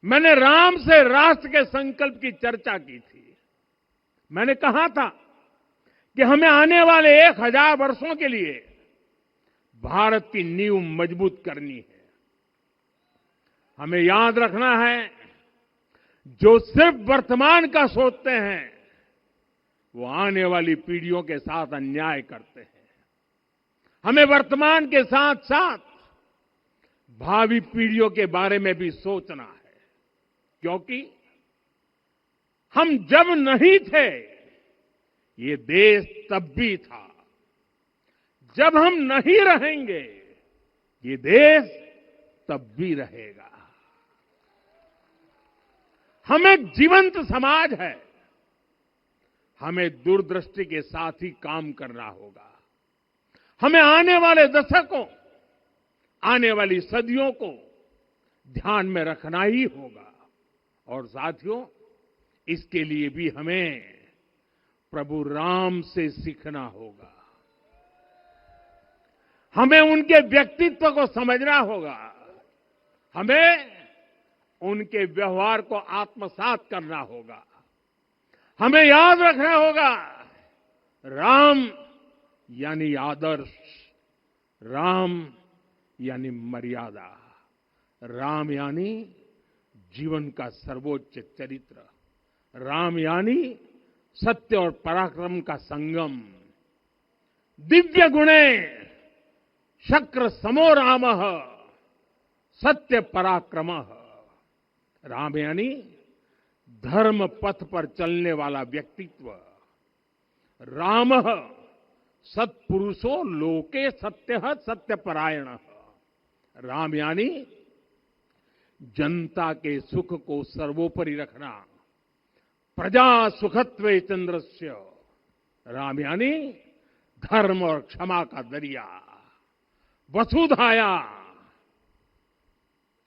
मैंने राम से राष्ट्र के संकल्प की चर्चा की थी। मैंने कहा था कि हमें आने वाले 1000 वर्षों के लिए भारत की नींव मजबूत करनी है। हमें याद रखना है, जो सिर्फ वर्तमान का सोचते हैं वो आने वाली पीढ़ियों के साथ अन्याय करते हैं। हमें वर्तमान के साथ साथ भावी पीढ़ियों के बारे में भी सोचना है, क्योंकि हम जब नहीं थे ये देश तब भी था, जब हम नहीं रहेंगे ये देश तब भी रहेगा। हम एक जीवंत समाज है, हमें दूरदृष्टि के साथ ही काम करना होगा। हमें आने वाले दशकों, आने वाली सदियों को ध्यान में रखना ही होगा। और साथियों, इसके लिए भी हमें प्रभु राम से सीखना होगा। हमें उनके व्यक्तित्व को समझना होगा। हमें उनके व्यवहार को आत्मसात करना होगा। हमें याद रखना होगा, राम यानी आदर्श, राम यानी मर्यादा, राम यानी जीवन का सर्वोच्च चरित्र, राम यानी सत्य और पराक्रम का संगम। दिव्य गुणे शक्र समो रामः सत्य पराक्रमः। राम यानी धर्म पथ पर चलने वाला व्यक्तित्व। रामः सत्पुरुषो लोके सत्यः सत्यपरायणः। राम यानी जनता के सुख को सर्वोपरि रखना, प्रजा सुखत्वे चंद्रस्य। राम यानी धर्म और क्षमा का दरिया। वसुधाया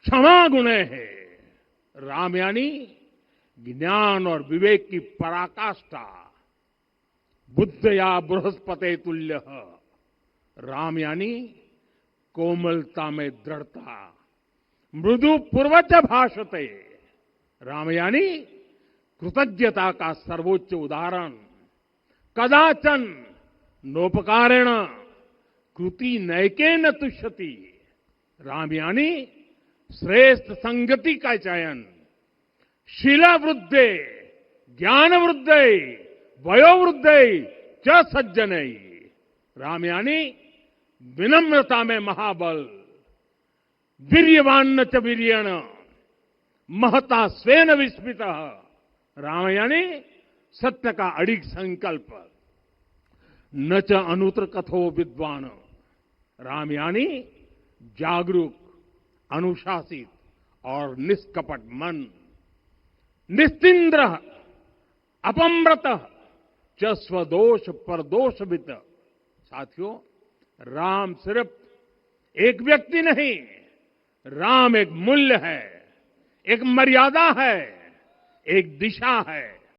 क्षमा गुणे है। राम यानी ज्ञान और विवेक की पराकाष्ठा। बुद्धया बृहस्पते तुल्य। राम यानी कोमलता में दृढ़ता। मृदु पूर्वज भाषते। राम यानी कृतज्ञता का सर्वोच्च उदाहरण। कदाचन नोपकारेण कृति नैकेन तुष्यति। राम यानी श्रेष्ठ संगति का चयन। शीला वृद्धे ज्ञान वृद्धे वयोवृद्धे च सज्जनै। राम यानी विनम्रता में महाबल। वीर्यवान च वीर्येण महता स्वेन विस्मितः। राम यानी सत्य का अडिग संकल्प। न च अनुत्र कथो विद्वान। राम यानी जागरूक, अनुशासित और निष्कपट मन। निस्तिंद्र अपम्रत च स्वदोष परदोषवित। साथियों, राम सिर्फ एक व्यक्ति नहीं, राम एक मूल्य है, एक मर्यादा है, एक दिशा है।